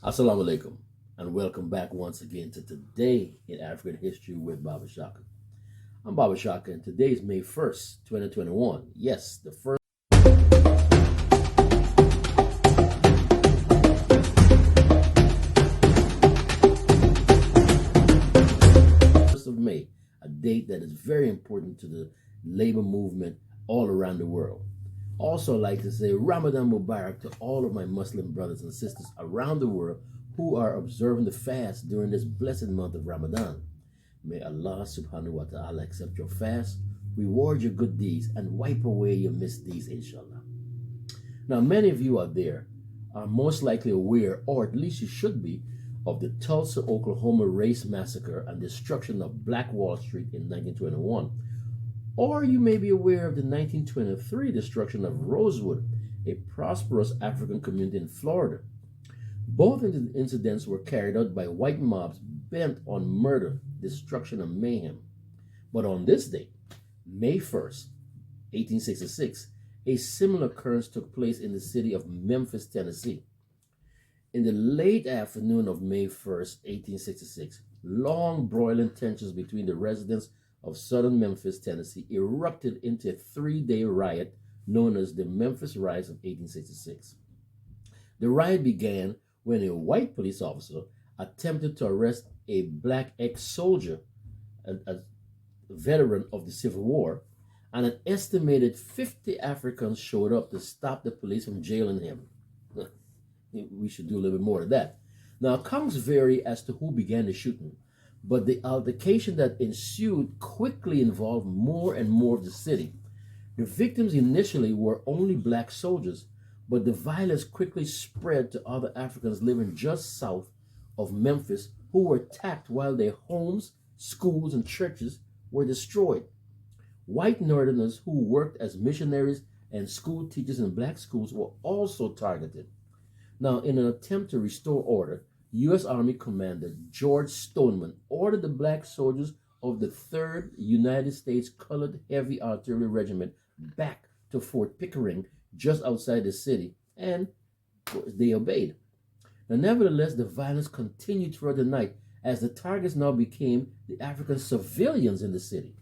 Assalamu alaikum, and welcome back once again to Today in African History with Baba Shaka. I'm Baba Shaka, and today is May 1st, 2021. Yes, the first of May, a date that is very important to the labor movement all around the world. Also, I'd like to say Ramadan Mubarak to all of my Muslim brothers and sisters around the world who are observing the fast during this blessed month of Ramadan. May Allah subhanahu wa ta'ala accept your fast, reward your good deeds, and wipe away your misdeeds, inshallah. Now, many of you out there are most likely aware, or at least you should be, of the Tulsa, Oklahoma race massacre and destruction of Black Wall Street in 1921. Or you may be aware of the 1923 destruction of Rosewood, a prosperous African community in Florida. Both incidents were carried out by white mobs bent on murder, destruction, and mayhem. But on this date, May 1st, 1866, a similar occurrence took place in the city of Memphis, Tennessee. In the late afternoon of May 1st, 1866, long broiling tensions between the residents of southern Memphis, Tennessee, erupted into a three-day riot known as the Memphis Riots of 1866. The riot began when a white police officer attempted to arrest a black ex-soldier, a veteran of the Civil War, and an estimated 50 Africans showed up to stop the police from jailing him. We should do a little bit more of that. Now, accounts vary as to who began the shooting, but the altercation that ensued quickly involved more and more of the city. The victims initially were only black soldiers, but the violence quickly spread to other Africans living just south of Memphis who were attacked while their homes, schools, and churches were destroyed. White Northerners who worked as missionaries and school teachers in black schools were also targeted. Now, in an attempt to restore order, U.S. Army Commander George Stoneman ordered the black soldiers of the 3rd United States Colored Heavy Artillery Regiment back to Fort Pickering just outside the city, and they obeyed. Now, nevertheless, the violence continued throughout the night as the targets now became the African civilians in the city.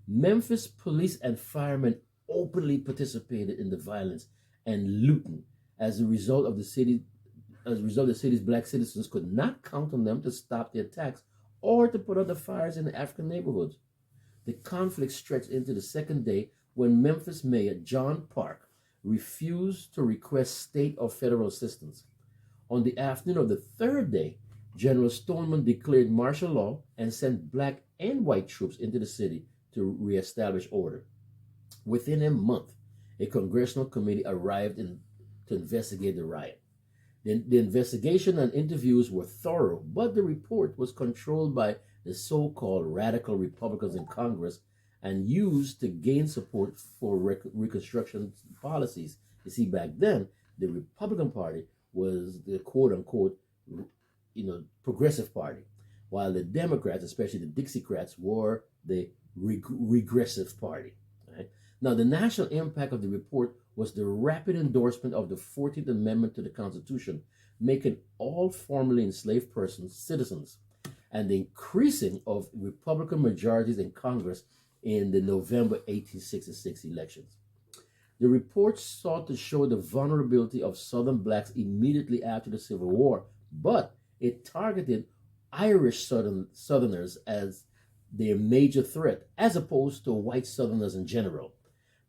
Memphis police and firemen openly participated in the violence and looting. As a result, the city's black citizens could not count on them to stop the attacks or to put out the fires in the African neighborhoods. The conflict stretched into the second day when Memphis Mayor John Park refused to request state or federal assistance. On the afternoon of the third day, General Stoneman declared martial law and sent black and white troops into the city to reestablish order. Within a month, a congressional committee arrived to investigate the riot. The investigation and interviews were thorough, but the report was controlled by the so-called radical Republicans in Congress and used to gain support for Reconstruction policies. You see, back then, the Republican Party was the quote-unquote, progressive party, while the Democrats, especially the Dixiecrats, were the regressive party. Right? Now, the national impact of the report was the rapid endorsement of the 14th Amendment to the Constitution, making all formerly enslaved persons citizens, and the increasing of Republican majorities in Congress in the November 1866 elections. The report sought to show the vulnerability of Southern blacks immediately after the Civil War, but it targeted Irish Southerners as their major threat, as opposed to white Southerners in general.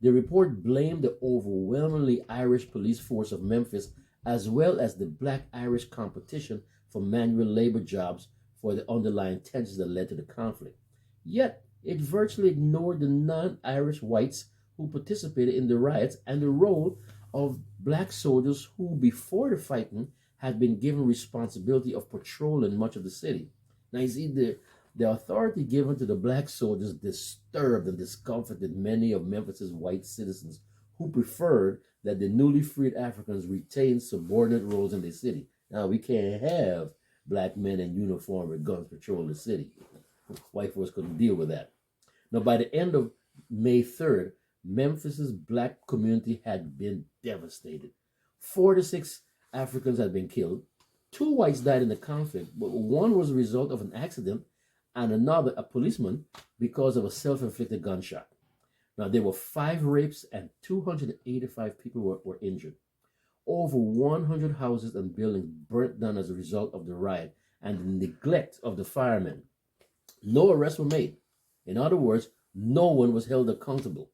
The report blamed the overwhelmingly Irish police force of Memphis, as well as the black Irish competition for manual labor jobs, for the underlying tensions that led to the conflict. Yet, it virtually ignored the non-Irish whites who participated in the riots and the role of black soldiers who, before the fighting, had been given responsibility of patrolling much of the city. Now, you see, the authority given to the black soldiers disturbed and discomforted many of Memphis's white citizens who preferred that the newly freed Africans retain subordinate roles in the city. Now, we can't have black men in uniform with guns patrol the city. White folks couldn't deal with that. Now, by the end of May 3rd, Memphis's black community had been devastated. 4 to 6 Africans had been killed, Two whites died in the conflict, but one was a result of an accident and another, a policeman, because of a self-inflicted gunshot. Now, there were 5 rapes and 285 people were injured. Over 100 houses and buildings burnt down as a result of the riot and the neglect of the firemen. No arrests were made. In other words, no one was held accountable.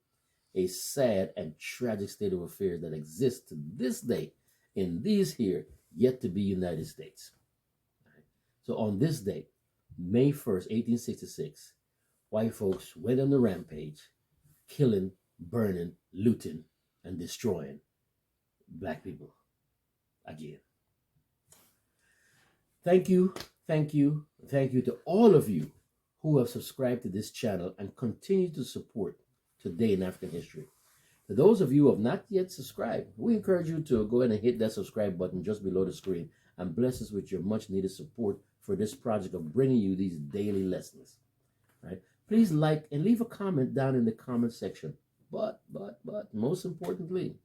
A sad and tragic state of affairs that exists to this day in these here yet to be United States. So on this day, May 1st, 1866, white folks went on the rampage, killing, burning, looting, and destroying black people again. Thank you, thank you, thank you to all of you who have subscribed to this channel and continue to support Today in African History. For those of you who have not yet subscribed, we encourage you to go ahead and hit that subscribe button just below the screen and bless us with your much needed support for this project of bringing you these daily lessons. Right? Please like and leave a comment down in the comment section. But most importantly,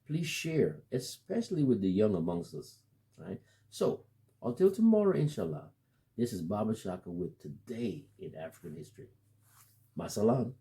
please share, especially with the young amongst us. Right? So, until tomorrow, inshallah, this is Baba Shaka with Today in African History. Masalam.